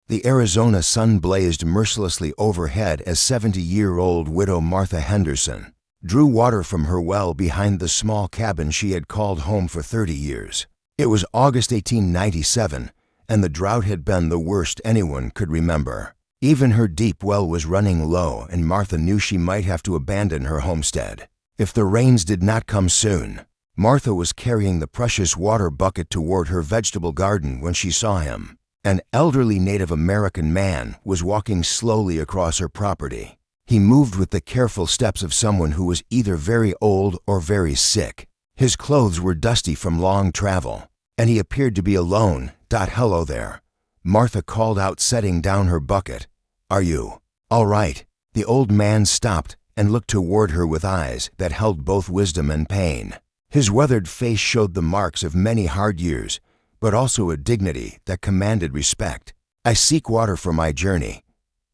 The Arizona sun blazed mercilessly overhead as 70-year-old widow Martha Henderson drew water from her well behind the small cabin she had called home for 30 years. It was August 1897, and the drought had been the worst anyone could remember. Even her deep well was running low, and Martha knew she might have to abandon her homestead if the rains did not come soon. Martha was carrying the precious water bucket toward her vegetable garden when she saw him. An elderly Native American man was walking slowly across her property. He moved with the careful steps of someone who was either very old or very sick. His clothes were dusty from long travel, and he appeared to be alone. Hello there, Martha called out, setting down her bucket. Are you all right? The old man stopped and looked toward her with eyes that held both wisdom and pain. His weathered face showed the marks of many hard years, but also a dignity that commanded respect. I seek water for my journey,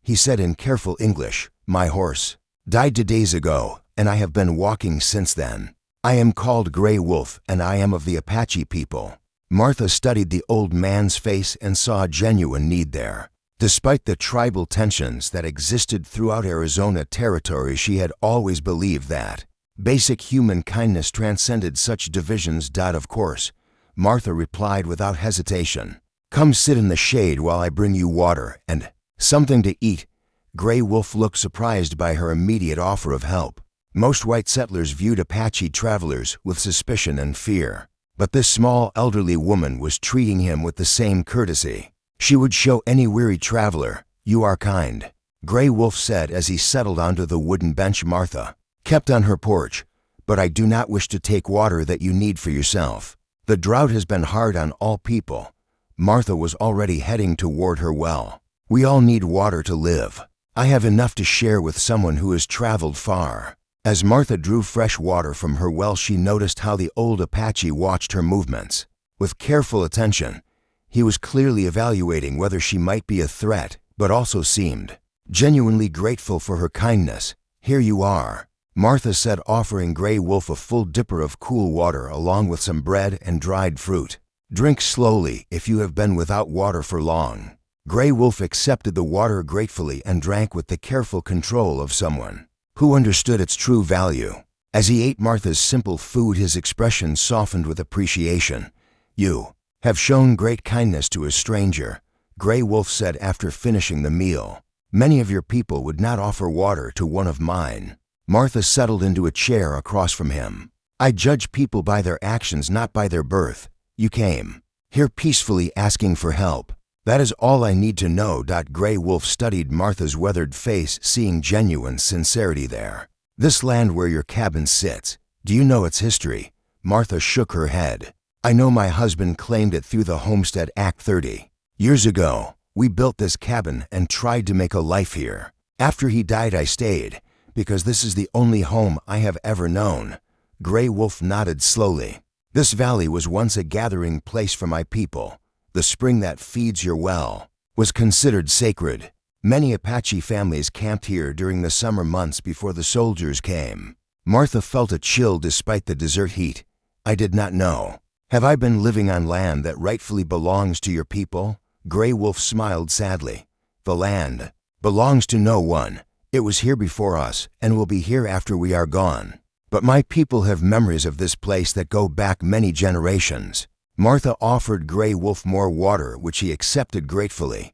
he said in careful English. My horse died 2 days ago, and I have been walking since then. I am called Gray Wolf, and I am of the Apache people. Martha studied the old man's face and saw a genuine need there. Despite the tribal tensions that existed throughout Arizona Territory, she had always believed that basic human kindness transcended such divisions. Of course, Martha replied without hesitation. Come sit in the shade while I bring you water and something to eat. Gray Wolf looked surprised by her immediate offer of help. Most white settlers viewed Apache travelers with suspicion and fear, but this small elderly woman was treating him with the same courtesy she would show any weary traveler. You are kind, Gray Wolf said as he settled onto the wooden bench Martha kept on her porch, but I do not wish to take water that you need for yourself. The drought has been hard on all people. Martha was already heading toward her well. We all need water to live. I have enough to share with someone who has traveled far. As Martha drew fresh water from her well, she noticed how the old Apache watched her movements. With careful attention, he was clearly evaluating whether she might be a threat, but also seemed genuinely grateful for her kindness. Here you are, Martha said, offering Gray Wolf a full dipper of cool water along with some bread and dried fruit. Drink slowly if you have been without water for long. Gray Wolf accepted the water gratefully and drank with the careful control of someone who understood its true value. As he ate Martha's simple food, his expression softened with appreciation. You have shown great kindness to a stranger, Gray Wolf said after finishing the meal. Many of your people would not offer water to one of mine. Martha settled into a chair across from him. I judge people by their actions, not by their birth. You came here peacefully asking for help. That is all I need to know. Gray Wolf studied Martha's weathered face, seeing genuine sincerity there. This land where your cabin sits, do you know its history? Martha shook her head. I know my husband claimed it through the Homestead Act 30 years ago. We built this cabin and tried to make a life here. After he died, I stayed, because this is the only home I have ever known. Gray Wolf nodded slowly. This valley was once a gathering place for my people. The spring that feeds your well was considered sacred. Many Apache families camped here during the summer months before the soldiers came. Martha felt a chill despite the desert heat. I did not know. Have I been living on land that rightfully belongs to your people? Gray Wolf smiled sadly. The land belongs to no one. It was here before us and will be here after we are gone. But my people have memories of this place that go back many generations. Martha offered Gray Wolf more water, which he accepted gratefully.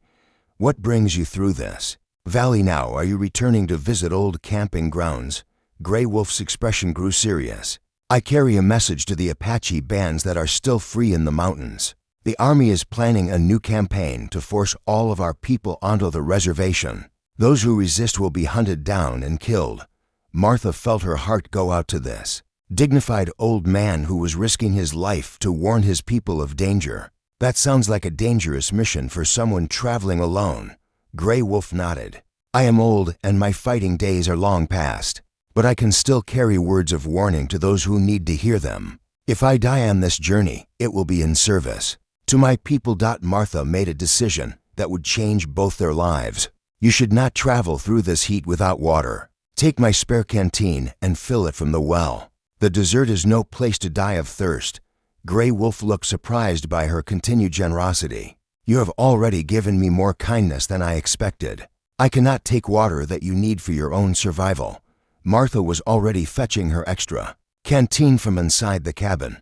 What brings you through this valley now? Are you returning to visit old camping grounds? Gray Wolf's expression grew serious. I carry a message to the Apache bands that are still free in the mountains. The army is planning a new campaign to force all of our people onto the reservation. Those who resist will be hunted down and killed. Martha felt her heart go out to this dignified old man who was risking his life to warn his people of danger. That sounds like a dangerous mission for someone traveling alone. Gray Wolf nodded. I am old and my fighting days are long past, but I can still carry words of warning to those who need to hear them. If I die on this journey, it will be in service to my people. Martha made a decision that would change both their lives. You should not travel through this heat without water. Take my spare canteen and fill it from the well. The desert is no place to die of thirst. Gray Wolf looked surprised by her continued generosity. You have already given me more kindness than I expected. I cannot take water that you need for your own survival." Martha was already fetching her extra canteen from inside the cabin.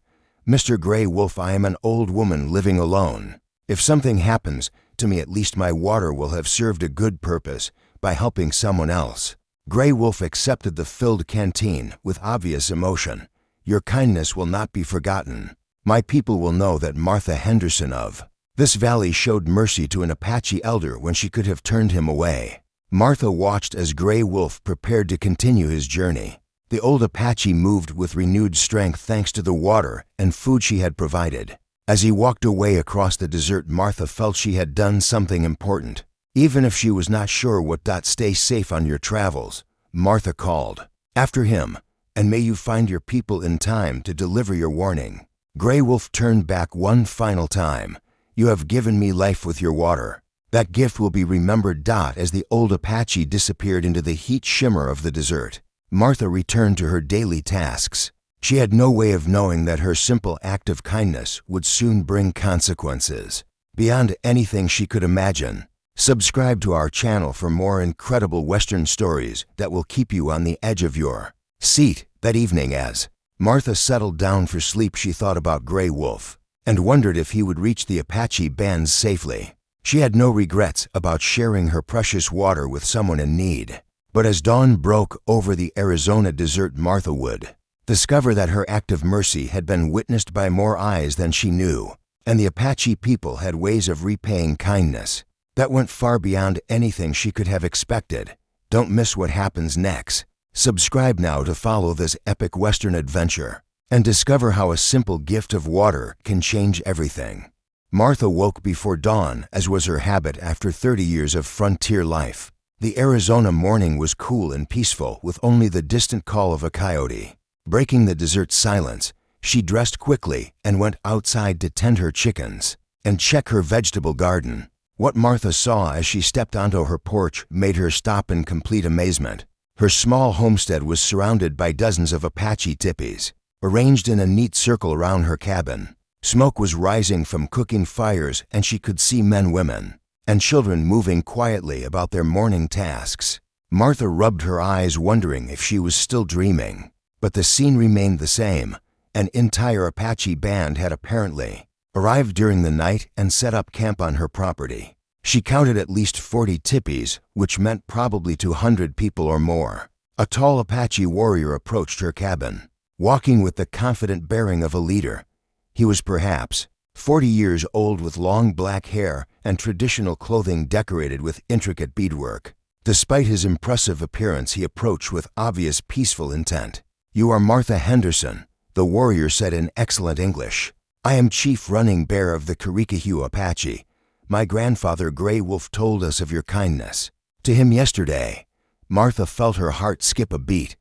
"Mr. Gray Wolf, I am an old woman living alone. If something happens to me, at least my water will have served a good purpose by helping someone else." Gray Wolf accepted the filled canteen with obvious emotion. "Your kindness will not be forgotten. My people will know that Martha Henderson of this valley showed mercy to an Apache elder when she could have turned him away." Martha watched as Gray Wolf prepared to continue his journey. The old Apache moved with renewed strength thanks to the water and food she had provided. As he walked away across the desert, Martha felt she had done something important. Even if she was not sure what. "Stay safe on your travels," Martha called after him, "and may you find your people in time to deliver your warning." Gray Wolf turned back one final time. "You have given me life with your water. That gift will be remembered." As the old Apache disappeared into the heat shimmer of the desert, Martha returned to her daily tasks. She had no way of knowing that her simple act of kindness would soon bring consequences beyond anything she could imagine. Subscribe to our channel for more incredible Western stories that will keep you on the edge of your seat. That evening, as Martha settled down for sleep, she thought about Gray Wolf and wondered if he would reach the Apache bands safely. She had no regrets about sharing her precious water with someone in need. But as dawn broke over the Arizona desert, Martha would discover that her act of mercy had been witnessed by more eyes than she knew, and the Apache people had ways of repaying kindness that went far beyond anything she could have expected. Don't miss what happens next. Subscribe now to follow this epic Western adventure and discover how a simple gift of water can change everything. Martha woke before dawn, as was her habit after 30 years of frontier life. The Arizona morning was cool and peaceful, with only the distant call of a coyote breaking the desert silence. She dressed quickly and went outside to tend her chickens and check her vegetable garden. What Martha saw as she stepped onto her porch made her stop in complete amazement. Her small homestead was surrounded by dozens of Apache tipis, arranged in a neat circle around her cabin. Smoke was rising from cooking fires, and she could see men, women, and children moving quietly about their morning tasks. Martha rubbed her eyes, wondering if she was still dreaming. But the scene remained the same. An entire Apache band had apparently arrived during the night and set up camp on her property. She counted at least 40 tipis, which meant probably 200 people or more. A tall Apache warrior approached her cabin, walking with the confident bearing of a leader. He was perhaps 40 years old, with long black hair and traditional clothing decorated with intricate beadwork. Despite his impressive appearance, he approached with obvious peaceful intent. "You are Martha Henderson," the warrior said in excellent English. "I am Chief Running Bear of the Kirikahue Apache. My grandfather Gray Wolf told us of your kindness to him yesterday." Martha felt her heart skip a beat.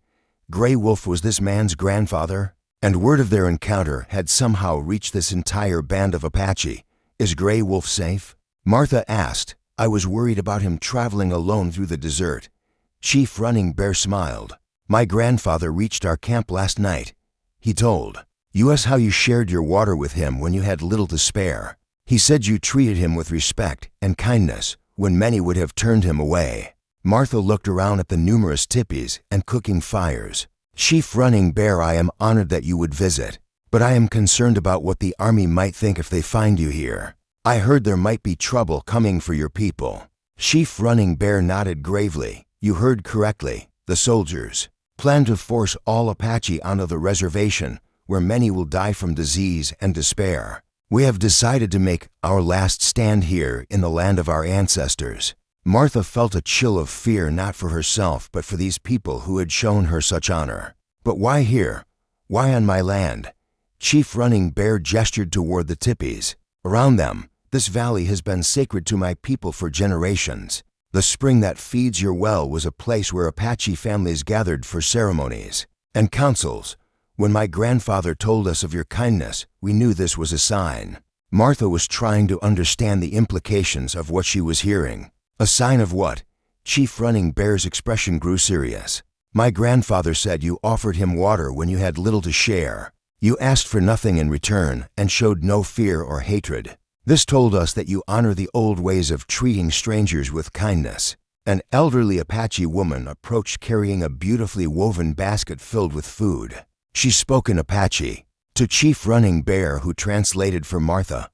Gray Wolf was this man's grandfather, and word of their encounter had somehow reached this entire band of Apache. "Is Gray Wolf safe?" Martha asked. "I was worried about him traveling alone through the desert." Chief Running Bear smiled. "My grandfather reached our camp last night. He told us how you shared your water with him when you had little to spare. He said you treated him with respect and kindness when many would have turned him away." Martha looked around at the numerous tipis and cooking fires. "Chief Running Bear, I am honored that you would visit, but I am concerned about what the army might think if they find you here. I heard there might be trouble coming for your people." Chief Running Bear nodded gravely. "You heard correctly. The soldiers plan to force all Apache onto the reservation, where many will die from disease and despair. We have decided to make our last stand here in the land of our ancestors." Martha felt a chill of fear, not for herself, but for these people who had shown her such honor. "But why here? Why on my land?" Chief Running Bear gestured toward the tipis. "Around them, this valley has been sacred to my people for generations. The spring that feeds your well was a place where Apache families gathered for ceremonies and councils. When my grandfather told us of your kindness, we knew this was a sign." Martha was trying to understand the implications of what she was hearing. "A sign of what?" Chief Running Bear's expression grew serious. "My grandfather said you offered him water when you had little to share. You asked for nothing in return and showed no fear or hatred. This told us that you honor the old ways of treating strangers with kindness. An elderly Apache woman approached carrying a beautifully woven basket filled with food. She spoke in Apache. To Chief Running Bear, who translated for Martha,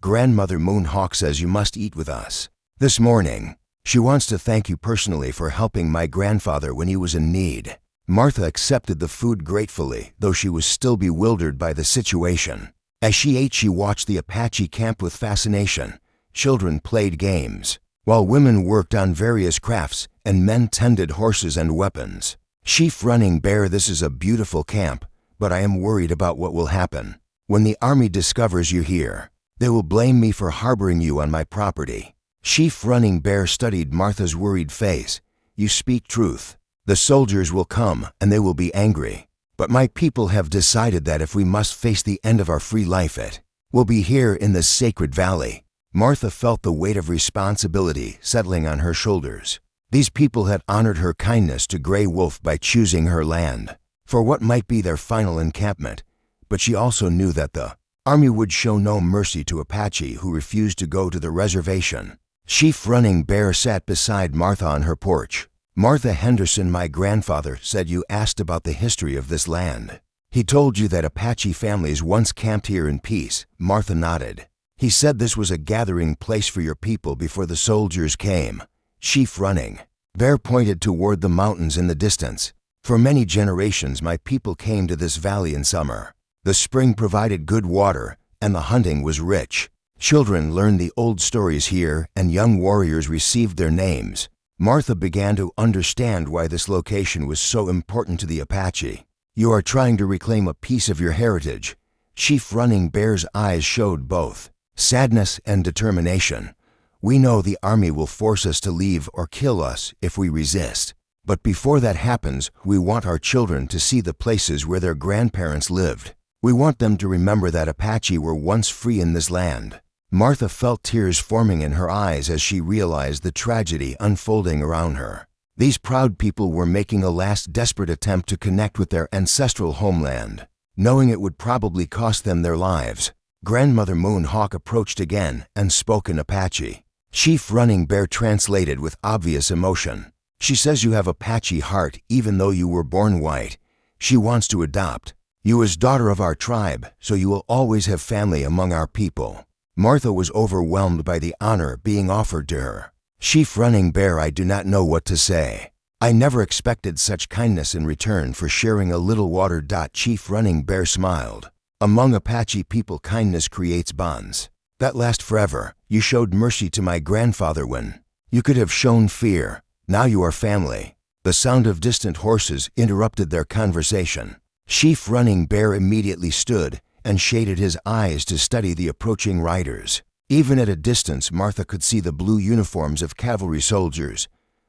Grandmother Moonhawk says you must eat with us this morning. She wants to thank you personally for helping my grandfather when he was in need. Martha accepted the food gratefully, though she was still bewildered by the situation. As she ate, she watched the Apache camp with fascination. Children played games, while women worked on various crafts and men tended horses and weapons. Chief Running Bear, this is a beautiful camp, but I am worried about what will happen. When the army discovers you here, they will blame me for harboring you on my property. Chief Running Bear studied Martha's worried face. You speak truth. The soldiers will come and they will be angry. But my people have decided that if we must face the end of our free life, it will be here in this sacred valley. Martha felt the weight of responsibility settling on her shoulders. These people had honored her kindness to Grey Wolf by choosing her land for what might be their final encampment, but she also knew that the army would show no mercy to Apache who refused to go to the reservation. Chief Running Bear sat beside Martha on her porch. Martha Henderson, my grandfather said you asked about the history of this land. He told you that Apache families once camped here in peace. Martha nodded. He said this was a gathering place for your people before the soldiers came. Chief Running Bear pointed toward the mountains in the distance. For many generations my people came to this valley in summer. The spring provided good water and the hunting was rich. Children learned the old stories here and young warriors received their names. Martha began to understand why this location was so important to the Apache. You are trying to reclaim a piece of your heritage. Chief Running Bear's eyes showed both sadness and determination. We know the army will force us to leave or kill us if we resist. But before that happens, we want our children to see the places where their grandparents lived. We want them to remember that Apache were once free in this land. Martha felt tears forming in her eyes as she realized the tragedy unfolding around her. These proud people were making a last desperate attempt to connect with their ancestral homeland, knowing it would probably cost them their lives. Grandmother Moonhawk approached again and spoke in Apache. Chief Running Bear translated with obvious emotion. She says you have Apache heart even though you were born white. She wants to adopt you as daughter of our tribe, so you will always have family among our people. Martha was overwhelmed by the honor being offered to her. Chief Running Bear, I do not know what to say. I never expected such kindness in return for sharing a little water. Chief Running Bear smiled. Among Apache people, kindness creates bonds that last forever. You showed mercy to my grandfather when you could have shown fear. Now you are family. The sound of distant horses interrupted their conversation. Chief Running Bear immediately stood and shaded his eyes to study the approaching riders. Even at a distance, Martha could see the blue uniforms of cavalry soldiers.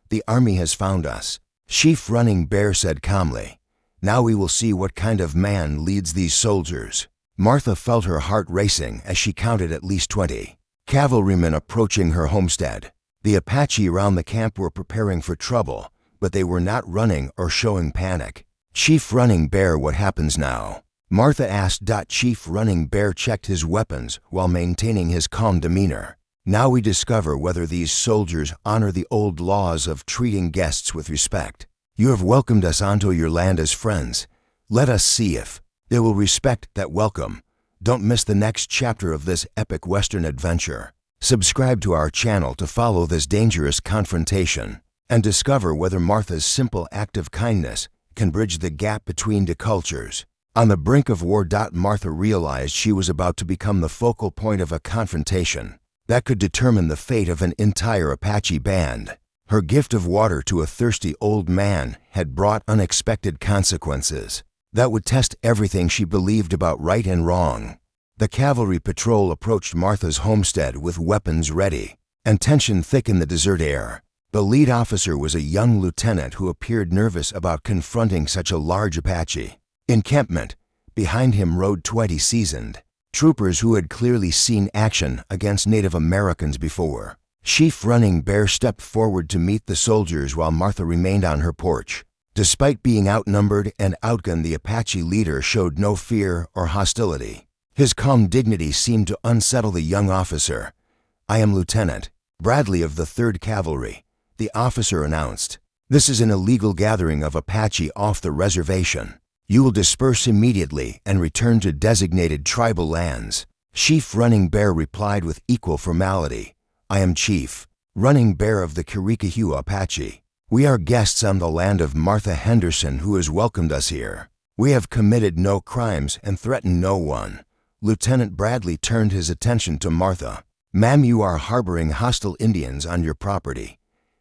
The army has found us, Chief Running Bear said calmly. Now we will see what kind of man leads these soldiers. Martha felt her heart racing as she counted at least 20 cavalrymen approaching her homestead. The Apache around the camp were preparing for trouble, but they were not running or showing panic. Chief Running Bear, what happens now? Martha asked. Chief Running Bear checked his weapons while maintaining his calm demeanor. Now we discover whether these soldiers honor the old laws of treating guests with respect. You have welcomed us onto your land as friends. Let us see if they will respect that welcome. Don't miss the next chapter of this epic Western adventure. Subscribe to our channel to follow this dangerous confrontation and discover whether Martha's simple act of kindness can bridge the gap between the cultures. On the brink of war, Martha realized she was about to become the focal point of a confrontation that could determine the fate of an entire Apache band. Her gift of water to a thirsty old man had brought unexpected consequences that would test everything she believed about right and wrong. The cavalry patrol approached Martha's homestead with weapons ready, and tension thickened the desert air. The lead officer was a young lieutenant who appeared nervous about confronting such a large Apache encampment. Behind him rode 20 seasoned troopers who had clearly seen action against Native Americans before. Chief Running Bear stepped forward to meet the soldiers while Martha remained on her porch. Despite being outnumbered and outgunned, the Apache leader showed no fear or hostility. His calm dignity seemed to unsettle the young officer. "I am Lieutenant Bradley of the 3rd Cavalry," the officer announced. "This is an illegal gathering of Apache off the reservation. You will disperse immediately and return to designated tribal lands." Chief Running Bear replied with equal formality. "I am Chief Running Bear of the Kirikahua Apache. We are guests on the land of Martha Henderson, who has welcomed us here. We have committed no crimes and threatened no one." Lieutenant Bradley turned his attention to Martha. "Ma'am, you are harboring hostile Indians on your property.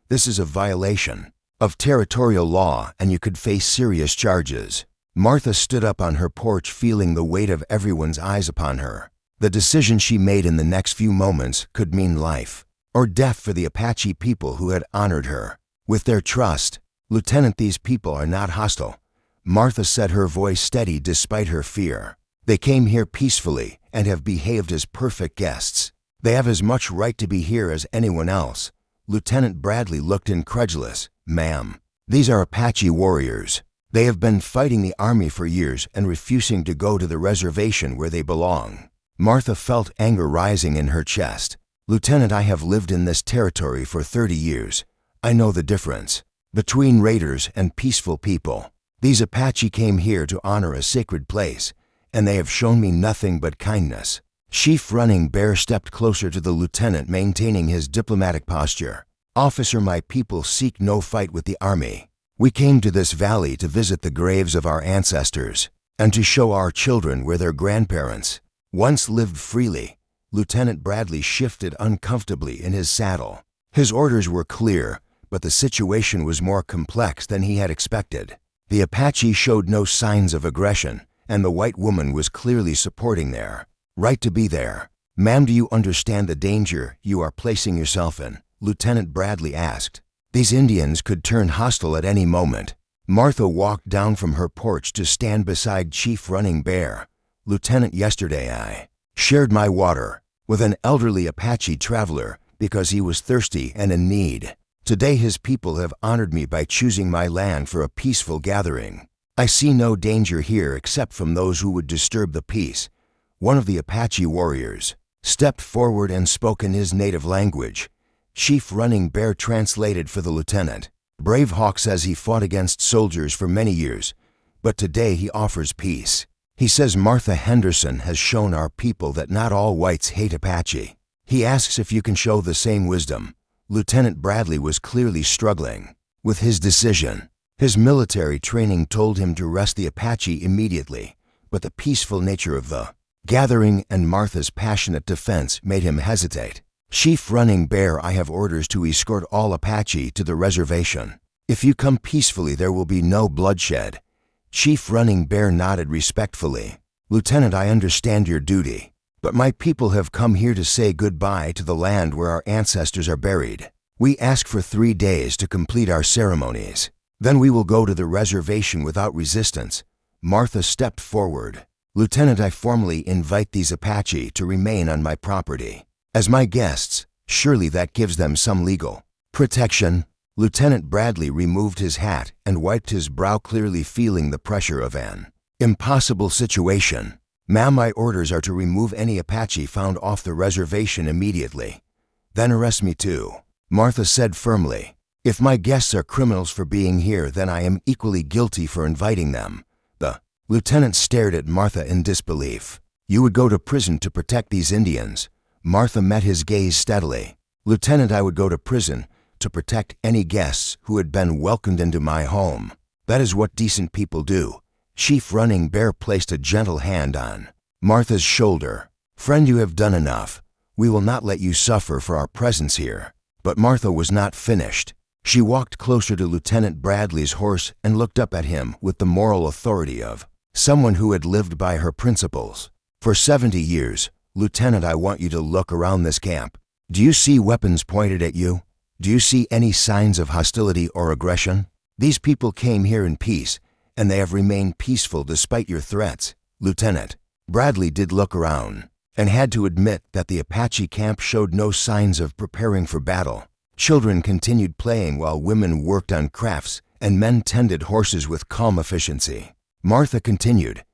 This is a violation of territorial law and you could face serious charges." Martha stood up on her porch, feeling the weight of everyone's eyes upon her. The decision she made in the next few moments could mean life or death for the Apache people who had honored her with their trust. "Lieutenant, these people are not hostile," Martha said, her voice steady despite her fear. "They came here peacefully and have behaved as perfect guests. They have as much right to be here as anyone else." Lieutenant Bradley looked incredulous. "Ma'am, these are Apache warriors. They have been fighting the army for years and refusing to go to the reservation where they belong." Martha felt anger rising in her chest. "Lieutenant, I have lived in this territory for 30 years. I know the difference between raiders and peaceful people. These Apache came here to honor a sacred place, and they have shown me nothing but kindness." Chief Running Bear stepped closer to the lieutenant, maintaining his diplomatic posture. "Officer, my people seek no fight with the army. We came to this valley to visit the graves of our ancestors and to show our children where their grandparents once lived freely." Lieutenant Bradley shifted uncomfortably in his saddle. His orders were clear, but the situation was more complex than he had expected. The Apache showed no signs of aggression, and the white woman was clearly supporting their right to be there. "Ma'am, do you understand the danger you are placing yourself in?" Lieutenant Bradley asked. "These Indians could turn hostile at any moment." Martha walked down from her porch to stand beside Chief Running Bear. "Lieutenant, yesterday I shared my water with an elderly Apache traveler because he was thirsty and in need. Today his people have honored me by choosing my land for a peaceful gathering. I see no danger here except from those who would disturb the peace." One of the Apache warriors stepped forward and spoke in his native language. Chief Running Bear translated for the lieutenant. "Brave Hawk says he fought against soldiers for many years, but today he offers peace. He says Martha Henderson has shown our people that not all whites hate Apache. He asks if you can show the same wisdom." Lieutenant Bradley was clearly struggling with his decision. His military training told him to arrest the Apache immediately, but the peaceful nature of the gathering and Martha's passionate defense made him hesitate. "Chief Running Bear, I have orders to escort all Apache to the reservation. If you come peacefully, there will be no bloodshed." Chief Running Bear nodded respectfully. "Lieutenant, I understand your duty, but my people have come here to say goodbye to the land where our ancestors are buried. We ask for 3 days to complete our ceremonies. Then we will go to the reservation without resistance." Martha stepped forward. "Lieutenant, I formally invite these Apache to remain on my property as my guests. Surely that gives them some legal protection." Lieutenant Bradley removed his hat and wiped his brow, clearly feeling the pressure of an impossible situation. "Ma'am, my orders are to remove any Apache found off the reservation immediately. Then arrest me too," Martha said firmly. "If my guests are criminals for being here, then I am equally guilty for inviting them." The lieutenant stared at Martha in disbelief. "You would go to prison to protect these Indians?" Martha met his gaze steadily. "Lieutenant, I would go to prison to protect any guests who had been welcomed into my home. That is what decent people do." Chief Running Bear placed a gentle hand on Martha's shoulder. "Friend, you have done enough. We will not let you suffer for our presence here." But Martha was not finished. She walked closer to Lieutenant Bradley's horse and looked up at him with the moral authority of someone who had lived by her principles. "For 70 years, Lieutenant, I want you to look around this camp. Do you see weapons pointed at you? Do you see any signs of hostility or aggression? These people came here in peace, and they have remained peaceful despite your threats." Lieutenant Bradley did look around and had to admit that the Apache camp showed no signs of preparing for battle. Children continued playing while women worked on crafts and men tended horses with calm efficiency. Martha continued,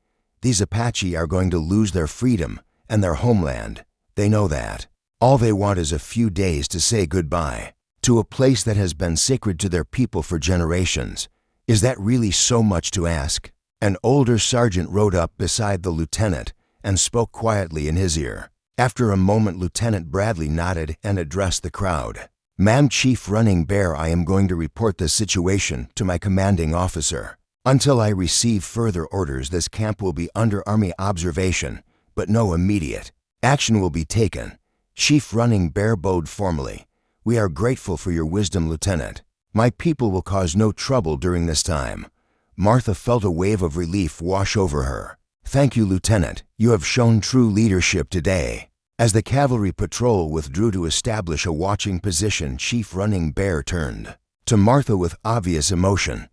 These Apache are going to lose their freedom and their homeland. They know that. All they want is a few days to say goodbye to a place that has been sacred to their people for generations. Is that really so much to ask? An older sergeant rode up beside the lieutenant and spoke quietly in his ear. After a moment, Lieutenant Bradley nodded and addressed the crowd. "Ma'am, Chief Running Bear, I am going to report this situation to my commanding officer. Until I receive further orders, this camp will be under Army observation, but no immediate action will be taken." Chief Running Bear bowed formally. "We are grateful for your wisdom, Lieutenant. My people will cause no trouble during this time." Martha felt a wave of relief wash over her. "Thank you, Lieutenant. You have shown true leadership today." As the cavalry patrol withdrew to establish a watching position, Chief Running Bear turned to Martha with obvious emotion.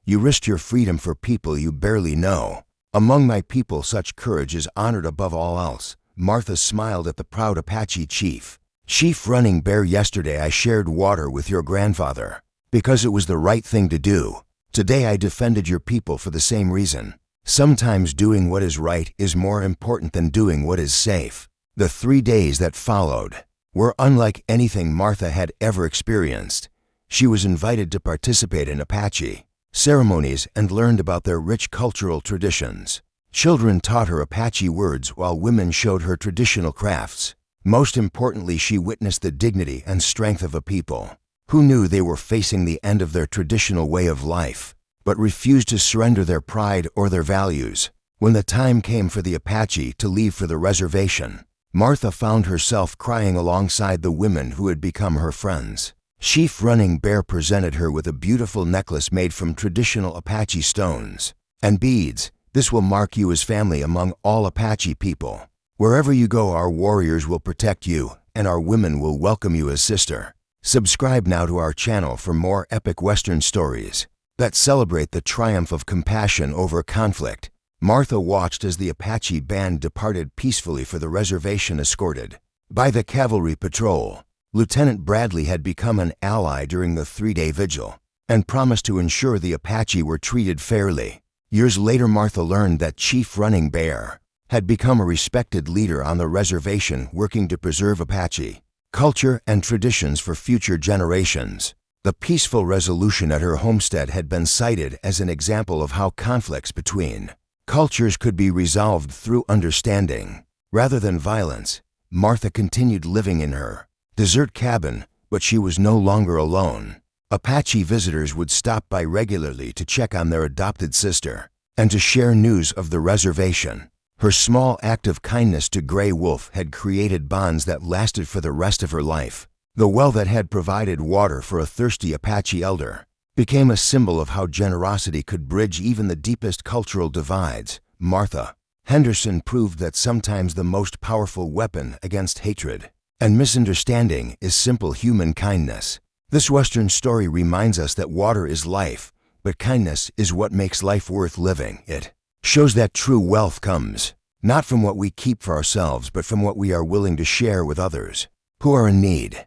"You risked your freedom for people you barely know. Among my people, such courage is honored above all else." Martha smiled at the proud Apache chief. "Chief Running Bear, yesterday I shared water with your grandfather because it was the right thing to do. Today I defended your people for the same reason. Sometimes doing what is right is more important than doing what is safe." The 3 days that followed were unlike anything Martha had ever experienced. She was invited to participate in Apache ceremonies and learned about their rich cultural traditions. Children taught her Apache words while women showed her traditional crafts. Most importantly, she witnessed the dignity and strength of a people who knew they were facing the end of their traditional way of life, but refused to surrender their pride or their values. When the time came for the Apache to leave for the reservation, Martha found herself crying alongside the women who had become her friends. Chief Running Bear presented her with a beautiful necklace made from traditional Apache stones and beads. "This will mark you as family among all Apache people. Wherever you go, our warriors will protect you, and our women will welcome you as sister." Subscribe now to our channel for more epic Western stories that celebrate the triumph of compassion over conflict. Martha watched as the Apache band departed peacefully for the reservation, escorted by the cavalry patrol. Lieutenant Bradley had become an ally during the 3-day vigil and promised to ensure the Apache were treated fairly. Years later, Martha learned that Chief Running Bear had become a respected leader on the reservation, working to preserve Apache culture and traditions for future generations. The peaceful resolution at her homestead had been cited as an example of how conflicts between cultures could be resolved through understanding rather than violence. Martha continued living in her desert cabin, but she was no longer alone. Apache visitors would stop by regularly to check on their adopted sister and to share news of the reservation. Her small act of kindness to Gray Wolf had created bonds that lasted for the rest of her life. The well that had provided water for a thirsty Apache elder became a symbol of how generosity could bridge even the deepest cultural divides. Martha Henderson proved that sometimes the most powerful weapon against hatred and misunderstanding is simple human kindness. This Western story reminds us that water is life, but kindness is what makes life worth living. It shows that true wealth comes not from what we keep for ourselves, but from what we are willing to share with others who are in need.